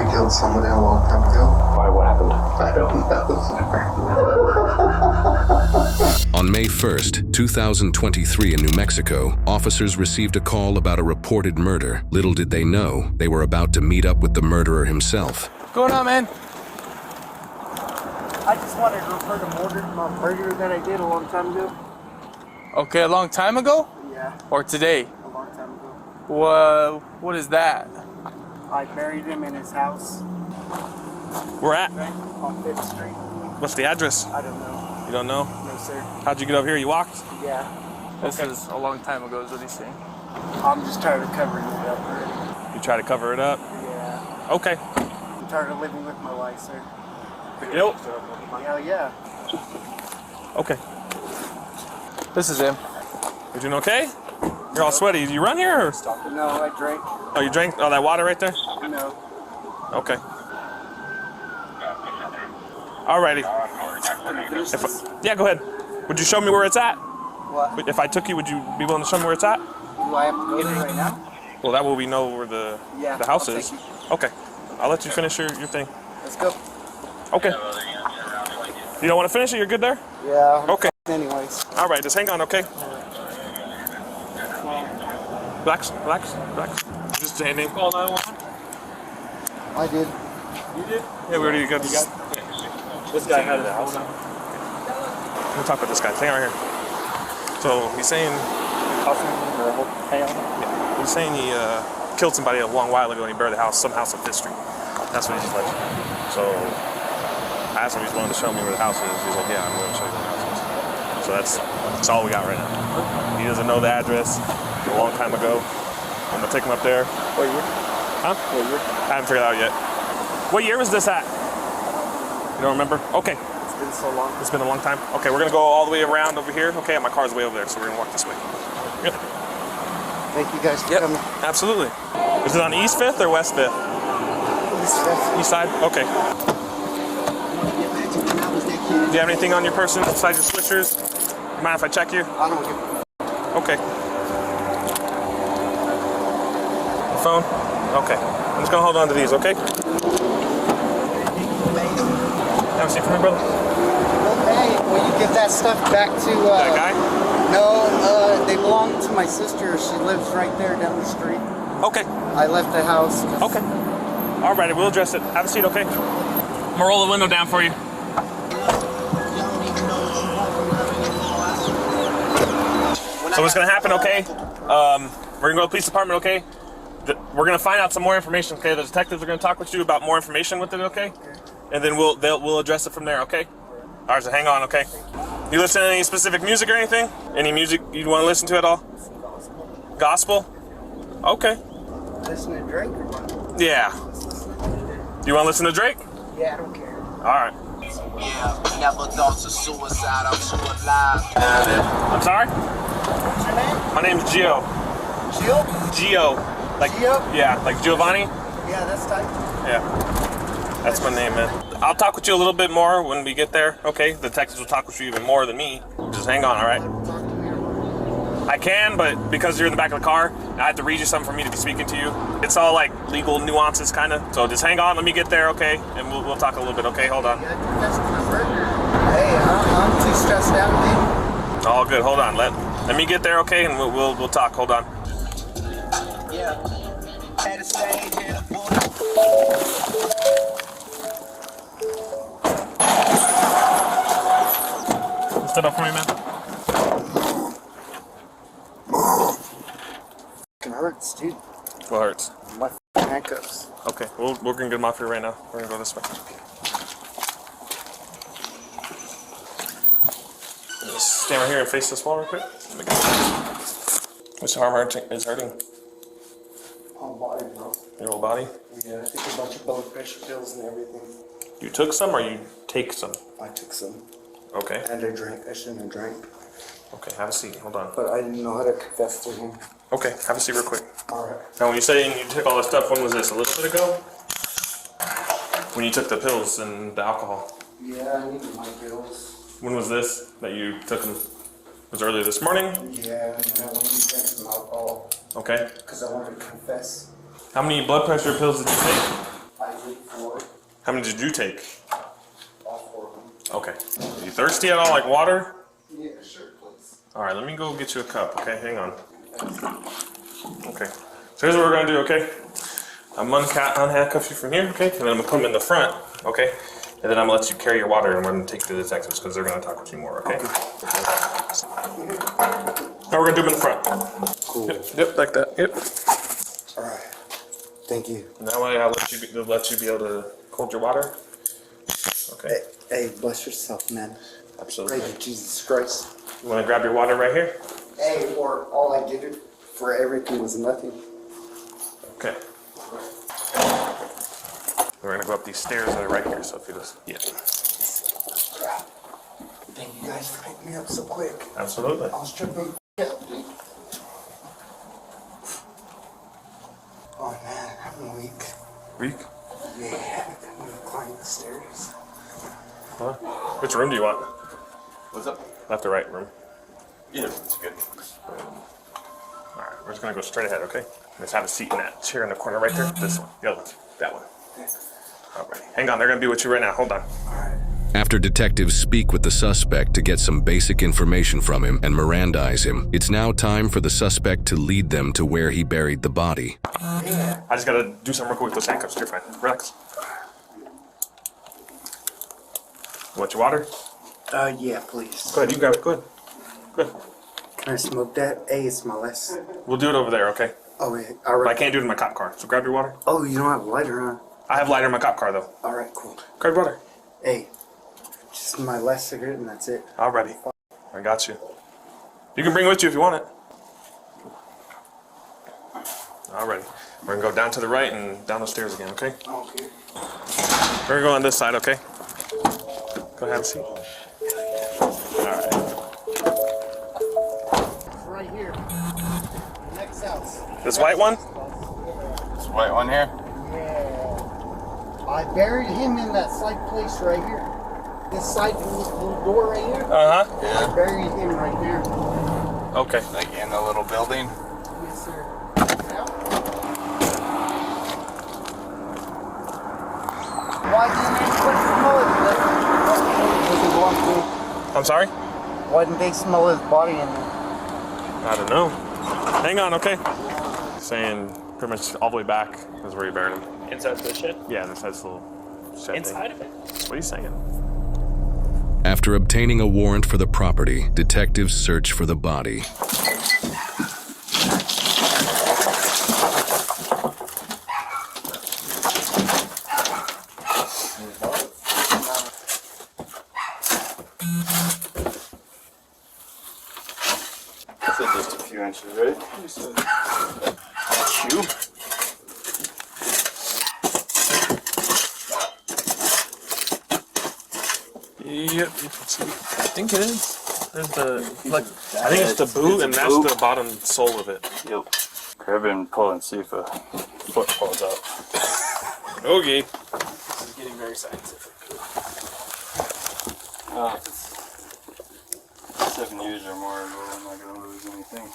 I killed somebody a long time ago. Why? What happened? I don't know. On May 1st, 2023 in New Mexico, officers received a call about a reported murder. Little did they know, they were about to meet up with the murderer himself. What's going on, man? I just wanted to report a murder that I did a long time ago. Okay, a long time ago? Yeah, Or today? a long time ago. What is that? I buried him in his house Where at? on 5th Street. What's the address? I don't know. You don't know? No, sir. How'd you get over here? You walked? Yeah. This is a long time ago, is what he's saying. I'm just tired of covering it up already. You try to cover it up? Yeah. Okay. I'm tired of living with my wife, sir. The guilt? Hell yeah. Okay. This is him. You doing okay? You're all sweaty. Did you run here? Or? No, I drank. Oh, you drank all that water right there? No. Okay. Alrighty. Can I finish this? Yeah, go ahead. Would you show me where it's at? What? If I took you, would you be willing to show me where it's at? Do I have to go there right now? Well, that way we know where the house I'll is. take you. Okay. I'll let you finish your thing. Let's go. Okay. You don't want to finish it? You're good there? Yeah. Okay. Anyways. All right, just hang on, okay? Relax, relax, relax. Just standing. Call 911. I did. You did? Yeah, we already got this. This guy had the house. Let me talk with this guy. Hang on right here. So he's saying, he's saying he killed somebody a long while ago and he buried the house, some house on 5th Street. That's what he's alleging. So I asked him if he's willing to show me where the house is. He's like, yeah, I'm willing to show you where the house is. So that's all we got right now. He doesn't know the address. A long time ago. I'm gonna take him up there. What year? Huh? What year? I haven't figured it out yet. What year was this at? You don't remember? Okay. It's been so long. It's been a long time. Okay, we're gonna go all the way around over here. Okay, my car's way over there, so we're gonna walk this way. Yep. Thank you guys for coming. Absolutely. Is it on East 5th or West 5th? East side? Okay. Do you have anything on your person besides your switchers? Mind if I check you? I don't give a Okay. The phone? Okay. I'm just gonna hold on to these, okay? Have a seat for me, brother. Hey, will you give that stuff back to That guy? No, they belong to my sister. She lives right there down the street. Okay. I left the house. Okay. Alrighty, we'll address it. Have a seat, okay? I'm gonna roll the window down for you. So what's gonna happen, okay? We're gonna go to the police department, okay? We're gonna find out some more information, okay? The detectives are gonna talk with you about more information with it, okay? And then we'll address it from there, okay? Alright, so hang on, okay? You listen to any specific music or anything? Any music you want to listen to at all? Gospel? Okay. Listen to Drake or what? Yeah. You want to listen to Drake? Yeah, I don't care. Alright. Yeah, never thought of suicide, I'm too alive. I'm sorry? What's your name? My name's Gio. Jill? Gio. Like, Gio? Yeah, like Giovanni? Yeah, that's tight. Yeah. That's my name, man. I'll talk with you a little bit more when we get there, okay? The detectives will talk with you even more than me. Just hang on, alright? Talk to me or what? I can, but because you're in the back of the car, I have to read you something for me to be speaking to you. It's all like legal nuances, kind of. So just hang on, let me get there, okay? And we'll talk a little bit, okay? Hold on. Yeah, that's my burger. Hey, I'm too stressed out, man. All good, hold on. Let me get there, okay? And we'll talk, hold on. Yeah. Had to stay here. Step up for me, man. It hurts, dude. What hurts? My handcuffs. Okay, we're gonna get them off here right now. We're gonna go this way. Just stand right here and face this wall real quick. Which arm is hurting? Whole body, bro. Your whole body? Yeah, I took a bunch of blood pressure pills and everything. You took some or you take some? I took some. Okay. And I drank. I shouldn't have drank. Okay, have a seat. Hold on. But I didn't know how to confess to him. Okay, have a seat real quick. Alright. Now, when you say you took all this stuff, when was this? A little bit ago? When you took the pills and the alcohol? Yeah, I needed my pills. When was this that you took them? Was it earlier this morning? Yeah, and I wanted to drink some alcohol. Okay. Because I wanted to confess. How many blood pressure pills did you take? I did How many did you take? All 4 of them. Okay. Are you thirsty at all, like water? Yeah, sure, please. All right, let me go get you a cup, okay? Hang on. Okay. So here's what we're gonna do, okay? I'm gonna unhandcuff you from here, okay? And then I'm gonna put them in the front, okay? And then I'm gonna let you carry your water, and we're gonna take you to the detectives because they're gonna talk with you more, okay? Now we're gonna do them in the front. Cool. Yep, like that. Yep. All right. Thank you. And that way I'll let you be able to hold your water. Okay. Hey, bless yourself, man. Absolutely. Praise you, Jesus Christ. You wanna grab your water right here? Hey, or all I did for everything was nothing. Okay. We're gonna go up these stairs that are right here, so if you just, yeah. Thank you guys for picking me up so quick. Absolutely. I was tripping. Oh man, I'm weak. Weak? Yeah, I'm gonna climb the stairs. Huh? Which room do you want? What's up? Left or right room? Either one's good. Alright, we're just gonna go straight ahead, okay? Just have a seat in that chair in the corner right there. This one. The other one. That one. Alright. Hang on, they're gonna be with you right now. Hold on. After detectives speak with the suspect to get some basic information from him and Mirandize him, it's now time for the suspect to lead them to where he buried the body. I just gotta do something real quick with those handcuffs. You're fine. Relax. You want your water? Yeah, please. Go ahead, you grab it. Go ahead. Good. Can I smoke that? Hey, it's my last. We'll do it over there, okay? Oh, wait. All But I right. can't do it in my cop car. So grab your water. Oh, you don't have a lighter on? I have lighter in my cop car though. All right, cool. Grab your water. Hey, just my last cigarette and that's it. Alrighty. I got you. You can bring it with you if you want it. Alrighty. We're gonna go down to the right and down the stairs again, okay? Okay. We're gonna go on this side, okay? Go ahead and see. Alright. It's right here. Next house. This white one? This white one here? Yeah. I buried him in that side place right here. This side little door right here. Uh-huh. I buried him right there. Okay. Like in the little building? Yes, sir. Why didn't they put smell his does it belong to? I'm sorry? Why didn't they smell his body in there? I don't know. Hang on, okay? Saying pretty much all the way back is where you buried him. Inside the shed? Yeah, this has a little shed Inside thing. of it? That's what he's saying. After obtaining a warrant for the property, detectives search for the body. So just a few inches, right? Cube? Yep, you can see. I think it is. There's the, like, I think it's the boot, and that's the bottom sole of it. Yep. Grab it and pull and see if a foot falls out. Okay. This is getting very scientific. 7 years or more ago, I'm not going to lose anything.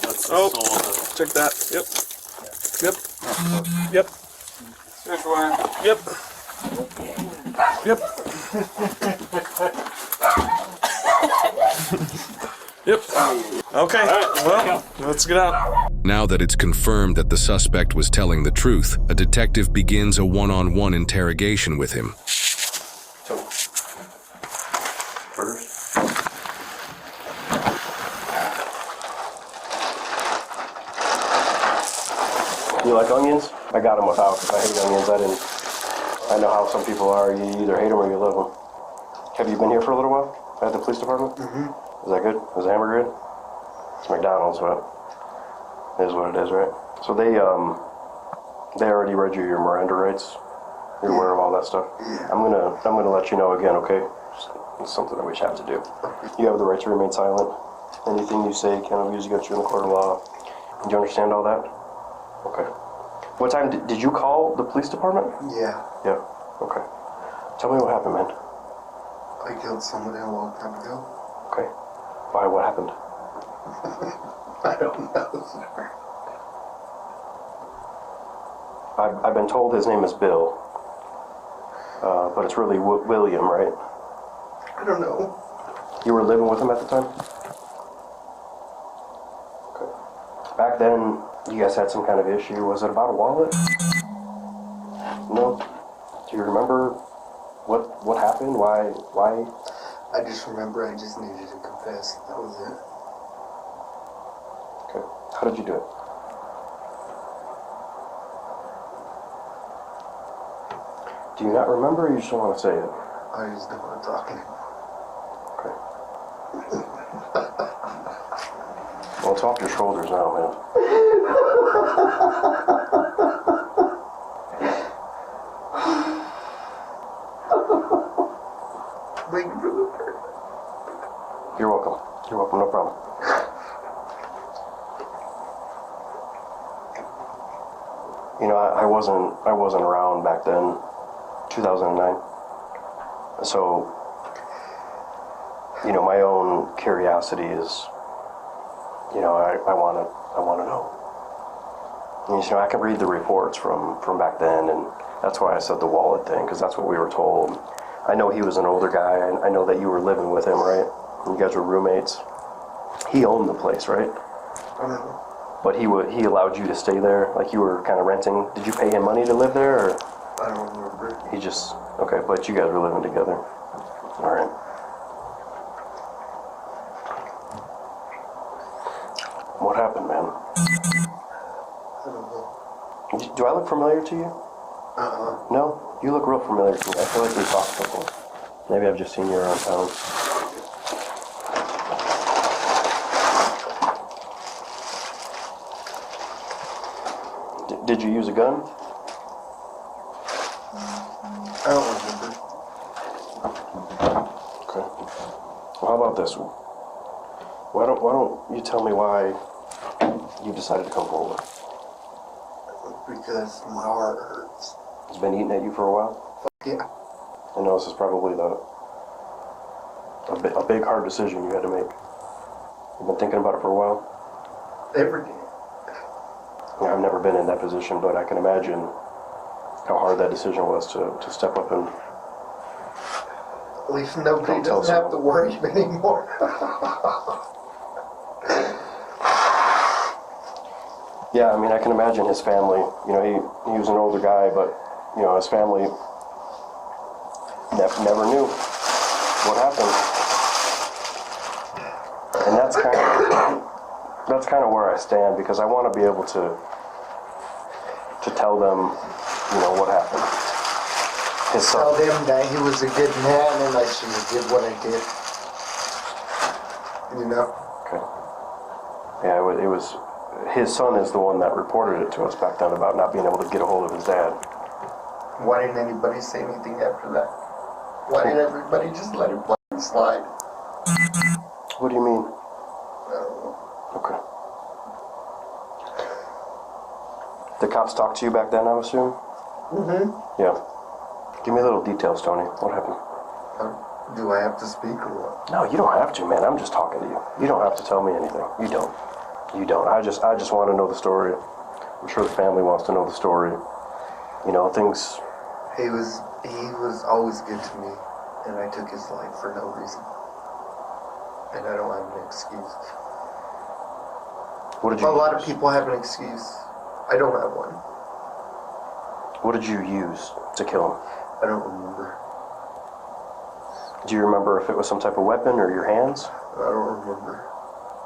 That's the Oh, sole of the... check that. Yep. Yep. Yep. Switch one. Yep. Yep. Yep. Okay. Well, let's get out. Now that it's confirmed that the suspect was telling the truth, a detective begins a one-on-one interrogation with him. You like onions? I got them without because I hate onions. I know how some people are. You either hate them or you love them. Have you been here for a little while at the police department? Mm-hmm. Is that good? Is the hamburger good? It's McDonald's, but it is what it is, right? So they already read you your Miranda rights. You're aware of all that stuff. Yeah. I'm gonna let you know again, okay? It's something that we have to do. You have the right to remain silent. Anything you say cannot be used against you in the court of law. Do you understand all that? Okay. What time did you call the police department? Yeah. Yeah. Okay. Tell me what happened, man. I killed somebody a long time ago. Okay. Why? What happened? I don't know, sir. I've been told his name is Bill, but it's really William, right? I don't know. You were living with him at the time? Okay. Back then, you guys had some kind of issue. Was it about a wallet? No? Do you remember what happened? Why? I just remember I just needed to confess. That was it. Okay. How did you do it? Do you not remember or you just don't want to say it? I just don't want to talk anymore. Okay. Well, it's off your shoulders now, man. Thank you for the prayer. You're welcome. You're welcome, no problem. You know, I wasn't around back then, 2009. So, you know, my own curiosity is, you know, I want to know. And, you know, I can read the reports from back then, and that's why I said the wallet thing, because that's what we were told. I know he was an older guy. I know that you were living with him, right? You guys were roommates. He owned the place, right? I don't know. But he allowed you to stay there, like you were kind of renting. Did you pay him money to live there, or I don't remember. he just okay? But you guys were living together. All right. What happened, man? I don't know. Do I look familiar to you? Uh-uh. No, you look real familiar to me. I feel like we talked before. Maybe I've just seen you around town. Did you use a gun? I don't remember. Okay. Well, how about this? Why don't you tell me why you decided to come forward? Because my heart hurts. It's been eating at you for a while? Yeah. I know this is probably a big hard decision you had to make. You've been thinking about it for a while? Every day. Yeah, I've never been in that position, but I can imagine how hard that decision was to step up and... At least nobody Don't tell doesn't have to worry anymore. Yeah, I mean, I can imagine his family. You know, he was an older guy, but, you know, his family never knew what happened. And that's kind of where I stand, because I want to be able to tell them, you know, what happened. His son. Tell them that he was a good man and I should have did what I did. You know? Okay. Yeah, it was his son is the one that reported it to us back then about not being able to get a hold of his dad. Why didn't anybody say anything after that? Why did everybody just let it fucking slide? What do you mean? I don't know. Okay. The cops talked to you back then, I assume? Mm-hmm. Yeah. Give me little details, Tony. What happened? Do I have to speak or what? No, you don't have to, man. I'm just talking to you. You don't have to tell me anything. You don't. You don't. I just want to know the story. I'm sure the family wants to know the story. You know, things... He was always good to me, and I took his life for no reason. And I don't have an excuse. What did you A lot of use? people have an excuse. I don't have one. What did you use to kill him? I don't remember. Do you remember if it was some type of weapon or your hands? I don't remember.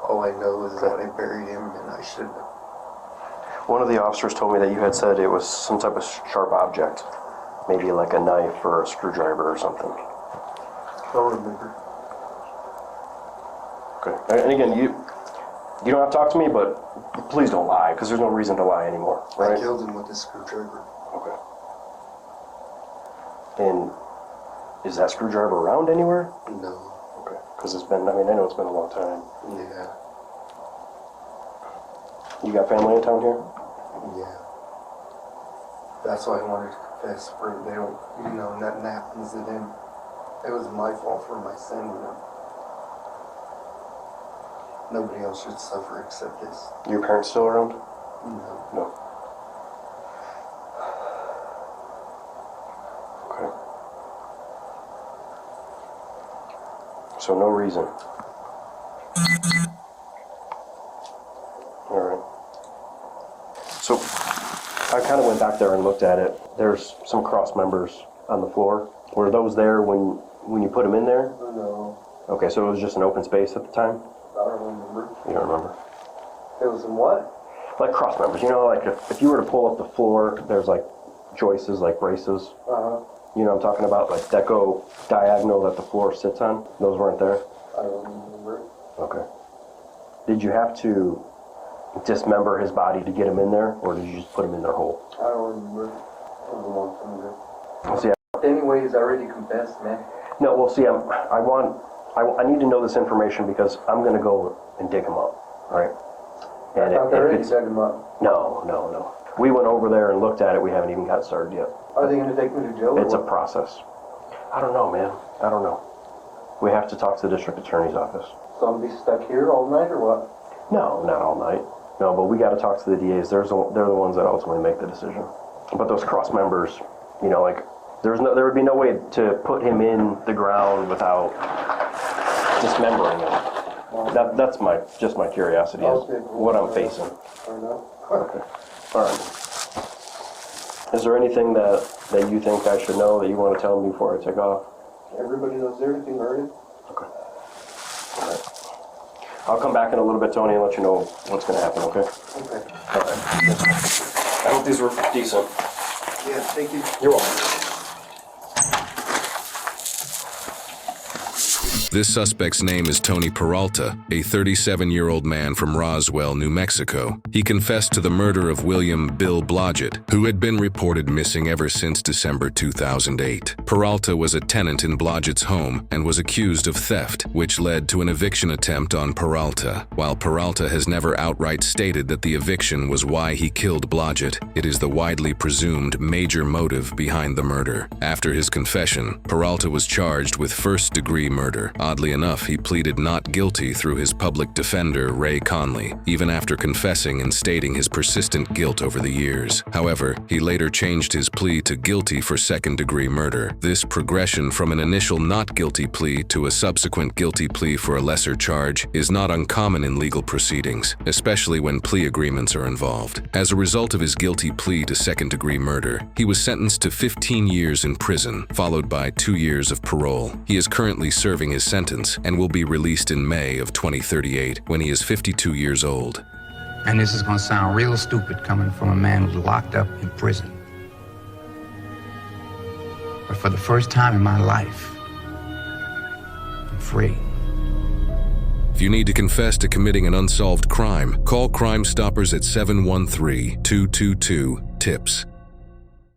All I know is that I buried him and I shouldn't have. One of the officers told me that you had said it was some type of sharp object. Maybe like a knife or a screwdriver or something. I don't remember. Okay. And again, you don't have to talk to me, but please don't lie, because there's no reason to lie anymore, right? I killed him with a screwdriver. Okay. And is that screwdriver around anywhere? No. Okay. Because I know it's been a long time. Yeah. You got family in town here? Yeah. That's why I wanted to confess, for they don't, nothing happens to them. It was my fault for my sin, Nobody else should suffer except this. Your parents still around? No. No. Okay. So no reason. All right. So I kind of went back there and looked at it. There's some cross members on the floor. Were those there when you put them in there? No. Okay, so it was just an open space at the time? I don't remember. You don't remember? It was in what? Like cross members, you know, like if you were to pull up the floor, there's like joists, like braces. Uh-huh. You know what I'm talking about? Like that go diagonal that the floor sits on. Those weren't there? I don't remember. Okay. Did you have to dismember his body to get him in there, or did you just put him in there whole? I don't remember. It was a long time ago. Well, see, Anyway, he's already confessed, man. no, well, see, I need to know this information because I'm going to go and dig him up, all right? I thought they already dug him up. No. We went over there and looked at it. We haven't even got started yet. Are they going to take me to jail? It's a process. I don't know, man. I don't know. We have to talk to the district attorney's office. So I'm be stuck here all night or what? No, not all night. No, but we got to talk to the DAs. They're the ones that ultimately make the decision. But those cross members, you know, like there would be no way to put him in the ground without dismembering him. That's just my curiosity is what I'm facing. Fair enough. Okay. All right. Is there anything that you think I should know that you want to tell me before I take off? Everybody knows everything already. Okay. All right. I'll come back in a little bit, Tony, and let you know what's going to happen, okay? Okay. All right. I hope these were decent. Yeah, thank you. You're welcome. This suspect's name is Tony Peralta, a 37-year-old man from Roswell, New Mexico. He confessed to the murder of William Bill Blodgett, who had been reported missing ever since December 2008. Peralta was a tenant in Blodgett's home and was accused of theft, which led to an eviction attempt on Peralta. While Peralta has never outright stated that the eviction was why he killed Blodgett, it is the widely presumed major motive behind the murder. After his confession, Peralta was charged with first-degree murder. Oddly enough, he pleaded not guilty through his public defender, Ray Conley, even after confessing and stating his persistent guilt over the years. However, he later changed his plea to guilty for second-degree murder. This progression from an initial not guilty plea to a subsequent guilty plea for a lesser charge is not uncommon in legal proceedings, especially when plea agreements are involved. As a result of his guilty plea to second-degree murder, he was sentenced to 15 years in prison, followed by 2 years of parole. He is currently serving his sentence and will be released in May of 2038 when he is 52 years old. And this is going to sound real stupid coming from a man who's locked up in prison. But for the first time in my life, I'm free. If you need to confess to committing an unsolved crime, call Crime Stoppers at 713-222-TIPS.